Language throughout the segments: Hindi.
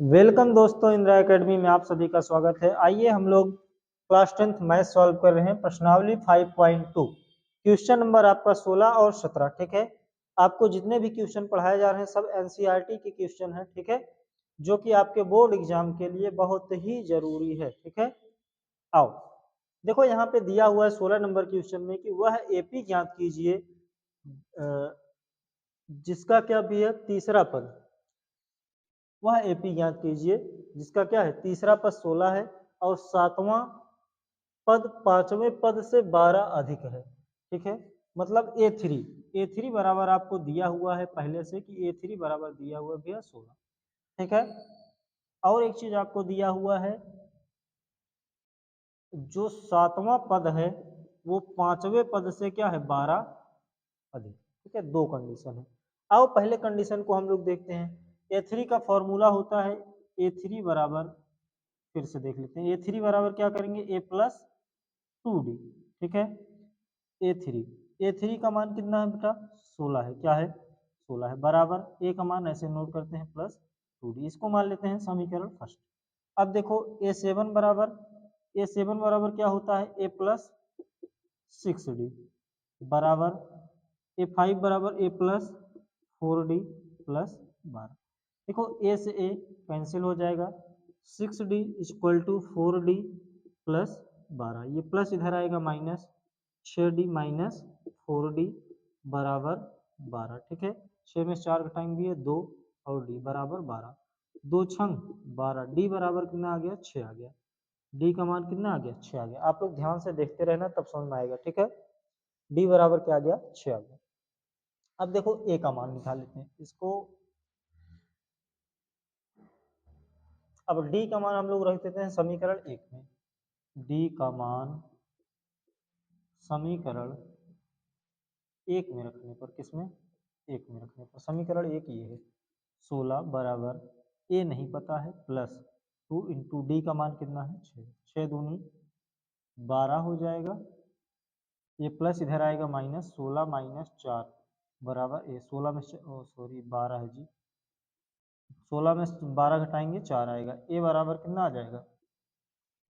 वेलकम दोस्तों, इंदिरा एकेडमी में आप सभी का स्वागत है। आइए हम लोग क्लास 10th मैथ सॉल्व कर रहे हैं। प्रश्नावली 5.2 क्वेश्चन नंबर आपका 16 और 17। ठीक है, आपको जितने भी क्वेश्चन पढ़ाए जा रहे हैं सब एनसीईआरटी के क्वेश्चन हैं। ठीक है, जो कि आपके बोर्ड एग्जाम के लिए बहुत ही जरूरी है। ठीक है, आओ देखो यहाँ पे दिया हुआ है 16 नंबर क्वेश्चन में कि वह एपी ज्ञात कीजिए जिसका क्या भी है तीसरा पद। वह एपी ज्ञात कीजिए जिसका क्या है तीसरा पद 16 है और सातवां पद पांचवें पद से 12 अधिक है। ठीक है, मतलब ए थ्री बराबर आपको दिया हुआ है पहले से कि ए3 बराबर दिया हुआ भी है 16। ठीक है, और एक चीज आपको दिया हुआ है जो सातवां पद है वो पांचवें पद से क्या है 12 अधिक। ठीक है, दो कंडीशन है। आओ पहले कंडीशन को हम लोग देखते हैं। ए3 का फॉर्मूला होता है ए3 बराबर, फिर से देख लेते हैं, ए3 बराबर क्या करेंगे ए प्लस 2d। ठीक है, ए3 ए3 का मान कितना है बेटा 16 है। क्या है 16 है, बराबर ए का मान ऐसे नोट करते हैं प्लस 2d, इसको मान लेते हैं समीकरण फर्स्ट। अब देखो ए7 बराबर क्या होता है ए प्लस 6d बराबर ए5 बराबर ए प्लस 4d प्लस 12। देखो ए से ए कैंसिल हो जाएगा, 6d equal to 4d plus 12, ये प्लस इधर आएगा माइनस 6d माइनस 4d बराबर 12। ठीक है, 6 में 4 घटाएंगे भी है 2 और d बराबर 12, 2 छंग 12, d बराबर कितना आ गया 6 आ गया। d का मान कितना आ गया 6 आ गया। आप लोग ध्यान से देखते रहना तब समझ में आएगा। ठीक है, d बराबर क्या आ गया 6 आ गया। अब देखो a का मान निकाल लेते हैं इसको। अब d का मान हम लोग रख देते हैं समीकरण 1 में। d का मान समीकरण 1 में रखने पर, किसमें 1 में रखने पर, समीकरण 1 ये है 16 बराबर a नहीं पता है प्लस 2 इंटू डी का मान कितना है 6, 6 दूनी 12 हो जाएगा, ये प्लस इधर आएगा माइनस 16 माइनस 4 बराबर ए 16 में सॉरी 12 है जी, 16 में 12 घटाएंगे 4 आएगा, ए बराबर कितना आ जाएगा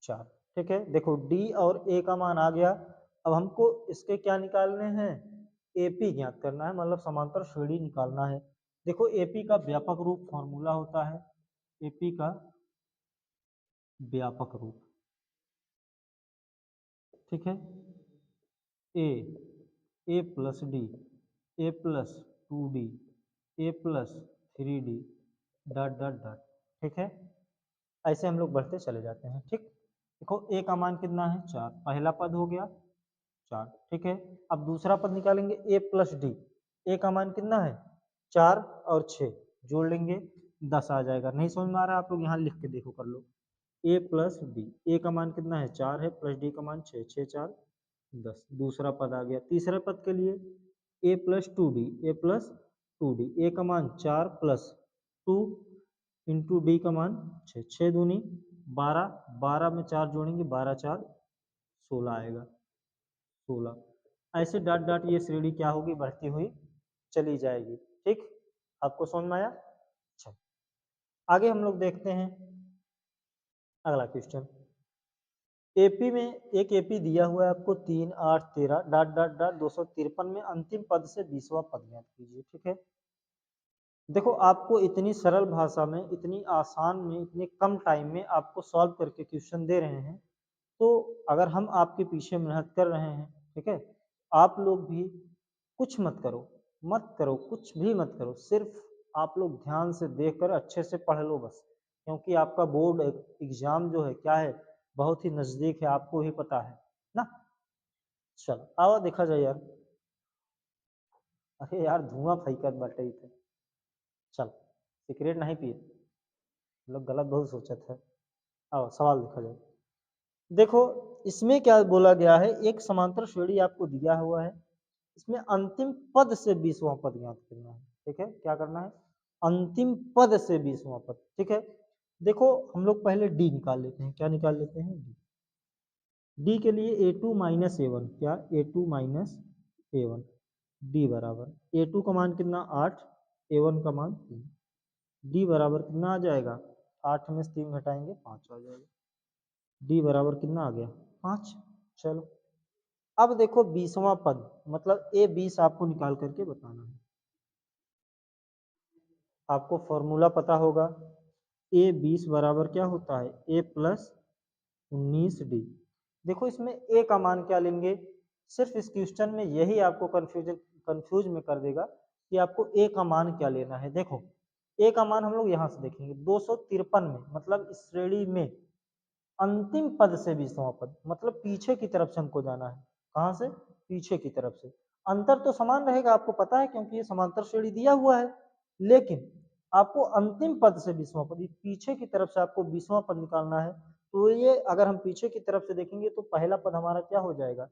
4। ठीक है, देखो डी और ए का मान आ गया। अब हमको इसके क्या निकालने हैं एपी ज्ञात करना है, मतलब समांतर श्रेणी निकालना है। देखो एपी का व्यापक रूप फॉर्मूला होता है, एपी का व्यापक रूप, ठीक है, A plus D, A plus 2d, A plus 3d dot dot dot. ठीक है, ऐसे हम लोग बढ़ते चले जाते हैं। ठीक, देखो ए का मान कितना है 4, पहला पद हो गया 4। ठीक है, अब दूसरा पद निकालेंगे ए प्लस डी, ए का मान कितना है 4 और 6 जोड़ लेंगे 10 आ जाएगा। नहीं समझ में आ रहा है आप लोग यहाँ लिख के देखो कर लो, ए प्लस डी, ए का मान कितना है 4 है प्लस डी का मान 6, 6 4 10, दूसरा पद आ गया। तीसरे पद के लिए ए plus 2d, A plus 2d, ए का मान 4 प्लस 2 इंटू डी का मान 6, 6 दूनी 12, 12 में 4 जोड़ेंगे 12 4 16 आएगा, 16। ऐसे डॉट डॉट ये श्रेणी क्या होगी बढ़ती हुई चली जाएगी। ठीक, आपको समझ में आया। अच्छा, आगे हम लोग देखते हैं अगला क्वेश्चन। एपी में एक एपी दिया हुआ है आपको 3 8 13 डॉट डॉट डॉट 253 में अंतिम पद से 20वां पद ज्ञात कीजिए। ठीक है, देखो आपको इतनी सरल भाषा में, इतनी आसान में, इतने कम टाइम में आपको सॉल्व करके क्वेश्चन दे रहे हैं, तो अगर हम आपके पीछे मेहनत कर रहे हैं, ठीक है, आप लोग भी कुछ मत करो, मत करो कुछ भी मत करो, सिर्फ आप लोग ध्यान से देखकर अच्छे से पढ़ लो बस, क्योंकि आपका बोर्ड एग्जाम जो है क्या है बहुत ही नजदीक है, आपको ही पता है ना। चलो आओ देखा जाए यार, अरे यार धुआं फेंकत बाटे थे। चल सिगरेट नहीं पिए लोग, गलत बहुत सोचत है। आओ सवाल देखा जाए। देखो इसमें क्या बोला गया है, एक समांतर श्रेणी आपको दिया हुआ है, इसमें अंतिम पद से 20वां पद ज्ञात करना है। ठीक है, क्या करना है अंतिम पद से 20वां पद। ठीक है, देखो हम लोग पहले डी निकाल लेते हैं, क्या निकाल लेते हैं डी के लिए a2 माइनस ए1, क्या a2 माइनस ए1, डी बराबर a2 का मान कितना 8, a1 का मान 3, डी बराबर कितना आ जाएगा 8 में से 3 घटाएंगे 5 आ जाएगा। डी बराबर कितना आ गया 5। चलो अब देखो 20वां पद, मतलब ए 20 आपको निकाल करके बताना है। आपको फॉर्मूला पता होगा, ए 20 बराबर क्या होता है ए प्लस 19 डी। देखो इसमें ए का मान क्या लेंगे, सिर्फ इस क्वेश्चन में यही आपको कंफ्यूज में कर देगा कि आपको ए का मान क्या लेना है। देखो ए का मान हम लोग यहाँ से देखेंगे 253 में, मतलब इस श्रेणी में अंतिम पद से 20वां पद, मतलब पीछे की तरफ से हमको जाना है। कहाँ से, पीछे की तरफ से। अंतर तो समान रहेगा आपको पता है, क्योंकि ये समांतर श्रेणी दिया हुआ है, लेकिन आपको अंतिम पद से 20वां पद, पीछे की तरफ से आपको 20वां पद निकालना है। तो ये अगर हम पीछे की तरफ से देखेंगे तो पहला पद हमारा क्या हो जाएगा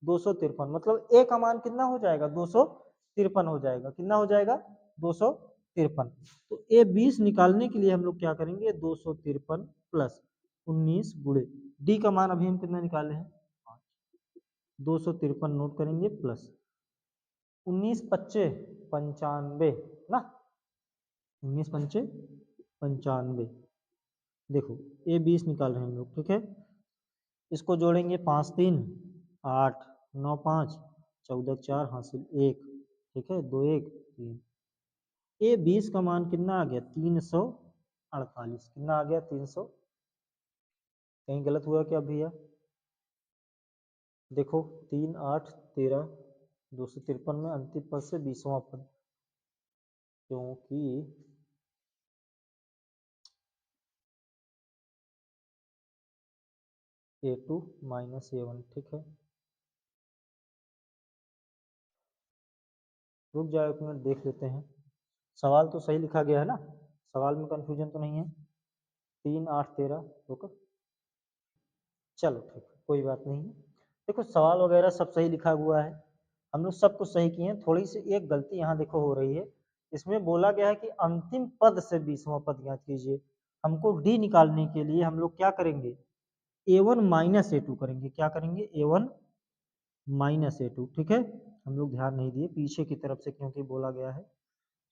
253, मतलब ए का मान कितना हो जाएगा 253 हो जाएगा। कितना हो जाएगा 253। तो ए 20 निकालने के लिए हम लोग क्या करेंगे 253 प्लस 19 गुणे डी का मान अभी हम कितना निकाले हैं 253 नोट करेंगे प्लस 19 पच्चे 95 ना, 19 पंचे 95। देखो ए 20 निकाल रहे हैं हम लोग, ठीक है। इसको जोड़ेंगे 5 3 8 9 5 14 4 हासिल 1, ठीक है 2 1 3। ए 20 का मान कितना आ गया 348। कितना आ गया 300, कहीं गलत हुआ क्या भैया। देखो 3 8 13 253 में अंतिम पद से 20वां पद, क्योंकि A2 माइनस A1, ठीक है। रुक जाओ एक मिनट देख लेते हैं, सवाल तो सही लिखा गया है ना, सवाल में कंफ्यूजन तो नहीं है। 3 8 13 रुको, चलो ठीक है कोई बात नहीं है। देखो सवाल वगैरह सब सही लिखा हुआ है, हम लोग सब कुछ सही किए हैं। थोड़ी सी एक गलती यहाँ देखो हो रही है, इसमें बोला गया है कि अंतिम पद से 20वां पद ज्ञात कीजिए। हमको डी निकालने के लिए हम लोग क्या करेंगे A1 माइनस A2 करेंगे। क्या करेंगे A1 माइनस A2, ठीक है। हम लोग ध्यान नहीं दिए पीछे की तरफ से क्योंकि बोला गया है,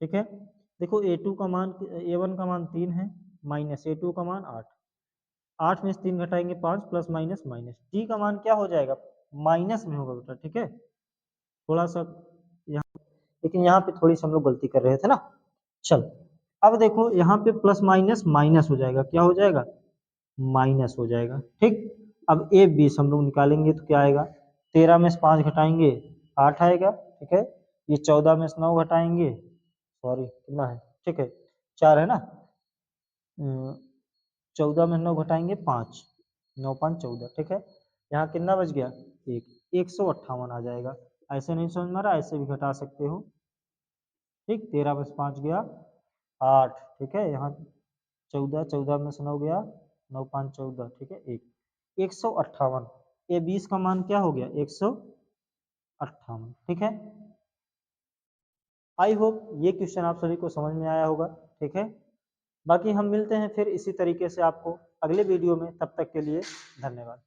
ठीक है। देखो A2 का मान A1 का मान 3 है, माइनस A2 का मान 8। 8 में से 3 घटाएंगे 5 प्लस माइनस माइनस, डी का मान क्या हो जाएगा माइनस में होगा बेटा, ठीक है। थोड़ा सा यहाँ, लेकिन यहाँ पे थोड़ी सी हम लोग गलती कर रहे थे ना। चल अब देखो यहाँ पे प्लस माइनस माइनस हो जाएगा, क्या हो जाएगा माइनस हो जाएगा, ठीक। अब ए 20 हम लोग निकालेंगे तो क्या आएगा 13 में से 5 घटाएंगे 8 आएगा, ठीक है। ये 14 में से 9 घटाएंगे, सॉरी कितना है, ठीक है 4 है ना। 14 में 9 घटाएंगे 5, 9 5 14, ठीक है। यहाँ कितना बच गया 158 आ जाएगा। ऐसे नहीं समझ में आ रहा, ऐसे भी घटा सकते हो, ठीक। 13 में से 5 गया 8, ठीक है। यहाँ 14 14 में से 9 गया 9 5 14, ठीक है 158। ये 20 का मान क्या हो गया 158, ठीक है। आई होप ये क्वेश्चन आप सभी को समझ में आया होगा, ठीक है। बाकी हम मिलते हैं फिर इसी तरीके से आपको अगले वीडियो में, तब तक के लिए धन्यवाद।